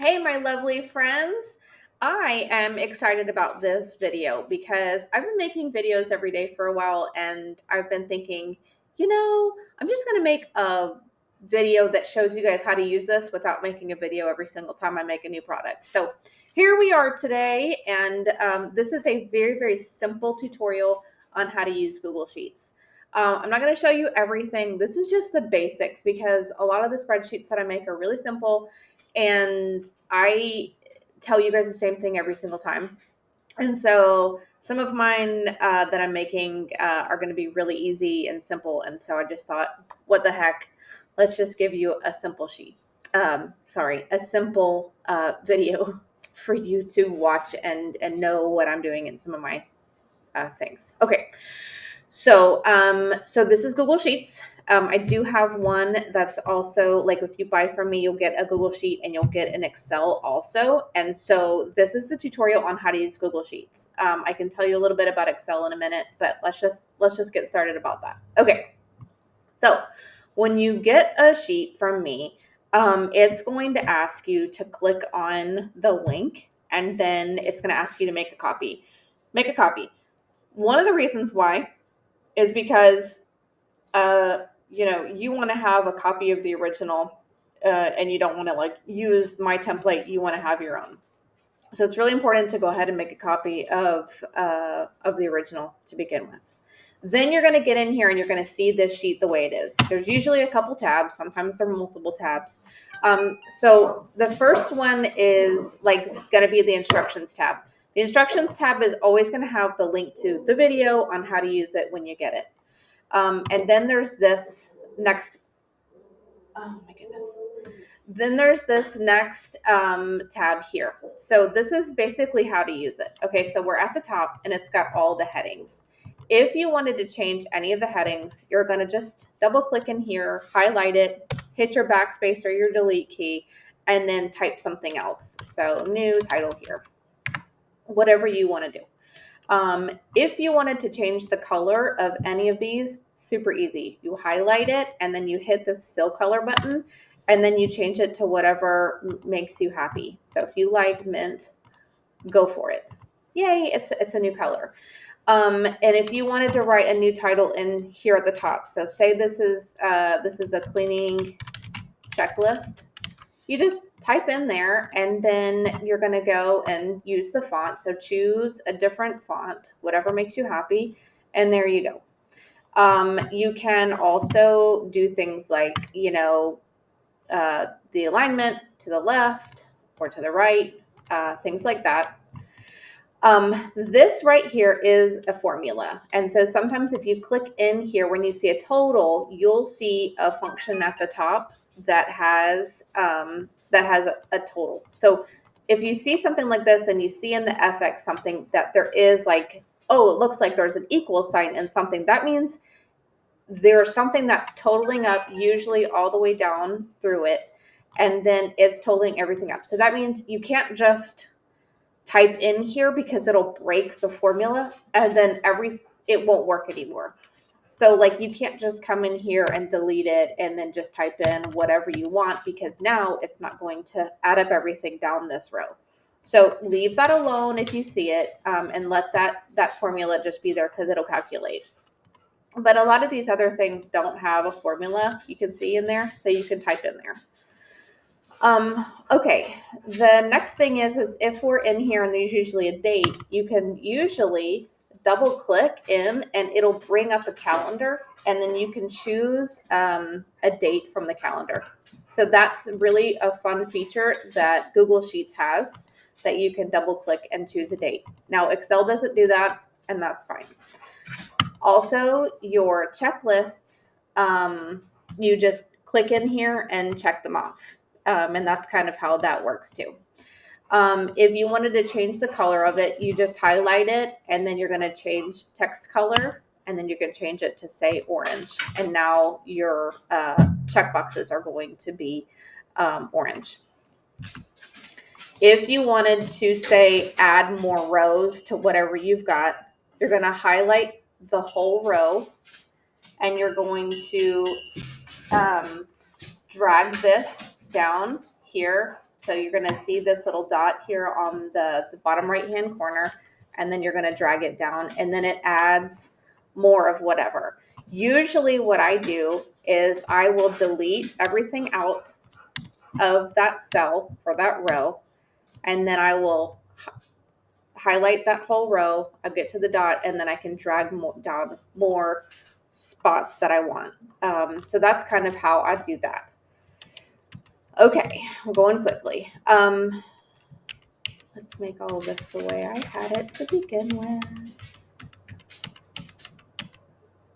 Hey, my lovely friends. I am excited about this video because I've been making videos every day for a while and I've been thinking, I'm just going to make a video that shows you guys how to use this without making a video every single time I make a new product. So here we are today, and this is a very, very simple tutorial on how to use Google Sheets. I'm not going to show you everything. This is just the basics because a lot of the spreadsheets that I make are really simple, and I tell you guys the same thing every single time. And so some of mine that I'm making are going to be really easy and simple. And so I just thought, what the heck? Let's just give you a simple sheet. A simple video for you to watch and know what I'm doing in some of my things. Okay. So this is Google Sheets. I do have one that's also, like, if you buy from me, you'll get a Google Sheet and you'll get an Excel also. And so this is the tutorial on how to use Google Sheets. I can tell you a little bit about Excel in a minute, but let's just get started about that. Okay. So when you get a sheet from me, it's going to ask you to click on the link, and then it's going to ask you to make a copy. Make a copy. One of the reasons why is because you want to have a copy of the original, and you don't want to use my template. You want to have your own. So it's really important to go ahead and make a copy of the original to begin with. Then you're going to get in here and you're going to see this sheet the way it is. There's usually a couple tabs. Sometimes there are multiple tabs. So the first one is going to be the instructions tab. The instructions tab is always going to have the link to the video on how to use it when you get it. And then there's this next, oh my goodness. Then there's this next tab here. So this is basically how to use it. Okay, so we're at the top and it's got all the headings. If you wanted to change any of the headings, you're going to just double click in here, highlight it, hit your backspace or your delete key, and then type something else. So new title here, whatever you want to do. If you wanted to change the color of any of these, super easy. You highlight it and then you hit this fill color button, and then you change it to whatever makes you happy. So if you like mint, go for it. Yay, it's a new color. And if you wanted to write a new title in here at the top, so say this is a cleaning checklist, you just type in there and then you're going to go and use the font. So choose a different font, whatever makes you happy, and there you go. You can also do things like, the alignment to the left or to the right, things like that. This right here is a formula. And so sometimes if you click in here, when you see a total, you'll see a function at the top that has a total. So if you see something like this and you see in the FX something that there is it looks like there's an equal sign in something, that means there's something that's totaling up, usually all the way down through it, and then it's totaling everything up. So that means you can't just type in here because it'll break the formula and then it won't work anymore. So you can't just come in here and delete it and then just type in whatever you want, because now it's not going to add up everything down this row. So leave that alone if you see it, and let that formula just be there because it'll calculate. But a lot of these other things don't have a formula you can see in there, so you can type in there. Okay, the next thing is if we're in here and there's usually a date, you can usually double click in and it'll bring up a calendar, and then you can choose a date from the calendar. So that's really a fun feature that Google Sheets has, that you can double click and choose a date. Now Excel doesn't do that, and that's fine. Also, your checklists, you just click in here and check them off. And that's kind of how that works too. If you wanted to change the color of it, you just highlight it and then you're going to change text color, and then you can change it to, say, orange. And now your checkboxes are going to be orange. If you wanted to, say, add more rows to whatever you've got, you're going to highlight the whole row and you're going to drag this down here So you're going to see this little dot here on the bottom right-hand corner, and then you're going to drag it down, and then it adds more of whatever. Usually what I do is I will delete everything out of that cell for that row, and then I will highlight that whole row. I'll get to the dot, and then I can drag down more spots that I want. So that's kind of how I do that. Okay, I'm going quickly. Let's make all of this the way I had it to begin with.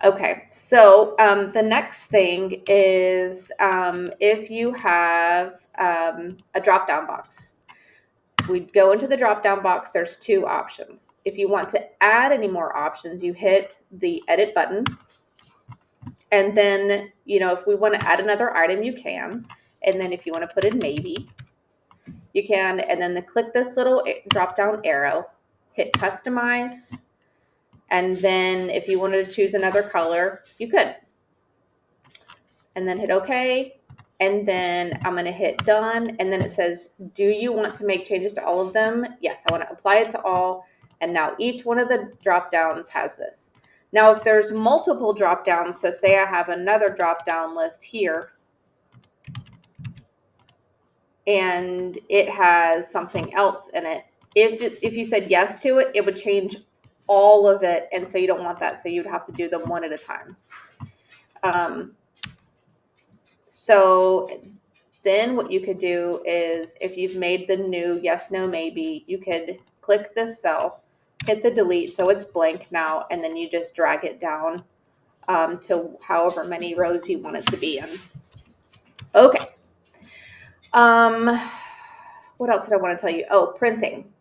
Okay, so the next thing is if you have a drop-down box. We go into the drop-down box, there's two options. If you want to add any more options, you hit the edit button. And then, if we want to add another item, you can. And then if you want to put in maybe, you can. And then click this little drop-down arrow, hit customize. And then if you wanted to choose another color, you could. And then hit OK. And then I'm going to hit done. And then it says, do you want to make changes to all of them? Yes, I want to apply it to all. And now each one of the drop downs has this. Now, if there's multiple drop downs, so say I have another drop down list here, and it has something else in it. If you said yes to it, it would change all of it. And so you don't want that. So you'd have to do them one at a time. So then what you could do is if you've made the new yes, no, maybe, you could click this cell, hit the delete so it's blank now, and then you just drag it down to however many rows you want it to be in. Okay. What else did I want to tell you? Oh, printing.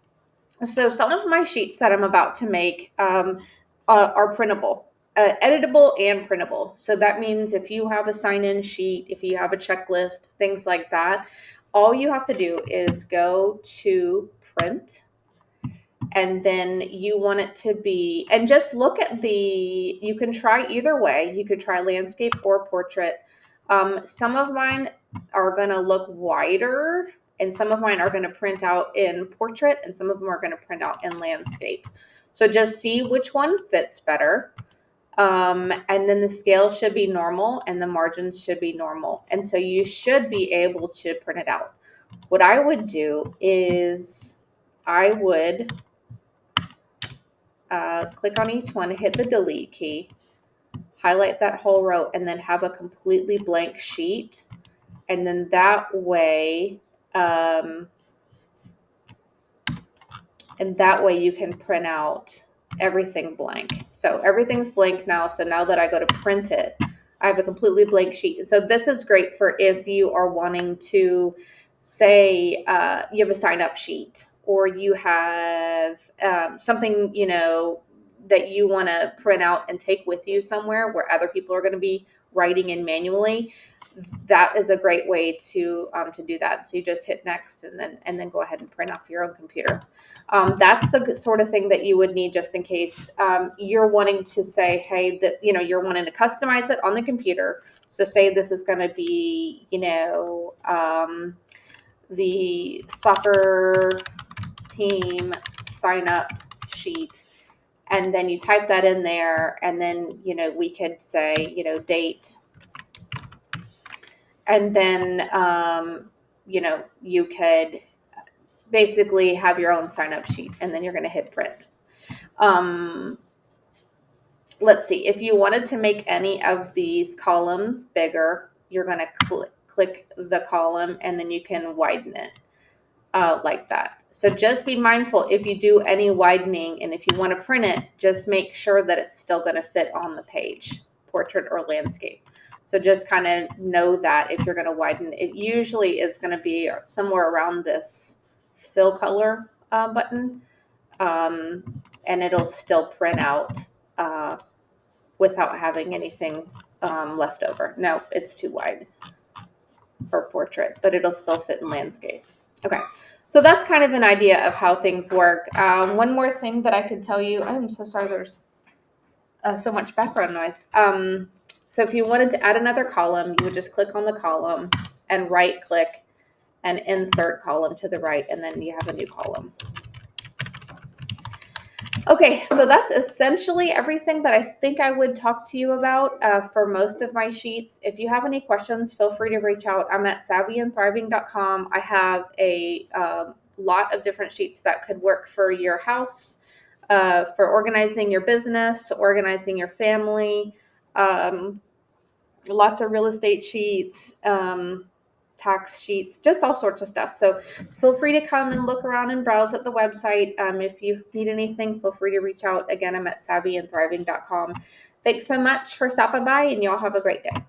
So some of my sheets that I'm about to make are printable. Editable and printable. So that means if you have a sign-in sheet, if you have a checklist, things like that, all you have to do is go to print, and then you want it to be, and just look at you can try either way. You could try landscape or portrait. Some of mine are going to look wider, and some of mine are going to print out in portrait, and some of them are going to print out in landscape. So just see which one fits better. And then the scale should be normal and the margins should be normal. And so you should be able to print it out. What I would do is I would click on each one, hit the delete key, highlight that whole row, and then have a completely blank sheet. And then that way, you can print out everything blank. So everything's blank now. So now that I go to print it, I have a completely blank sheet. And so this is great for if you are wanting to say you have a sign up sheet, or you have something, that you want to print out and take with you somewhere where other people are going to be writing in manually. That is a great way to do that. So you just hit next and then go ahead and print off your own computer. That's the sort of thing that you would need just in case you're wanting to say, hey, that you're wanting to customize it on the computer. So say this is going to be, the soccer team sign up sheet. And then you type that in there, and then, we could say, date. And then, you could basically have your own sign-up sheet, and then you're going to hit print. Let's see. If you wanted to make any of these columns bigger, you're going to click the column, and then you can widen it like that. So just be mindful if you do any widening, and if you want to print it, just make sure that it's still going to fit on the page, portrait or landscape. So just kind of know that if you're going to widen, it usually is going to be somewhere around this fill color button, and it'll still print out without having anything left over. No, it's too wide for portrait, but it'll still fit in landscape. Okay, so that's kind of an idea of how things work. One more thing that I could tell you, I'm so sorry there's so much background noise. So if you wanted to add another column, you would just click on the column and right click and insert column to the right, and then you have a new column. Okay, so that's essentially everything that I think I would talk to you about for most of my sheets. If you have any questions, feel free to reach out. I'm at savvyandthriving.com. I have a lot of different sheets that could work for your house, for organizing your business, organizing your family, lots of real estate sheets, tax sheets, just all sorts of stuff. So feel free to come and look around and browse at the website. If you need anything, feel free to reach out. Again, I'm at savvyandthriving.com. Thanks so much for stopping by, and y'all have a great day.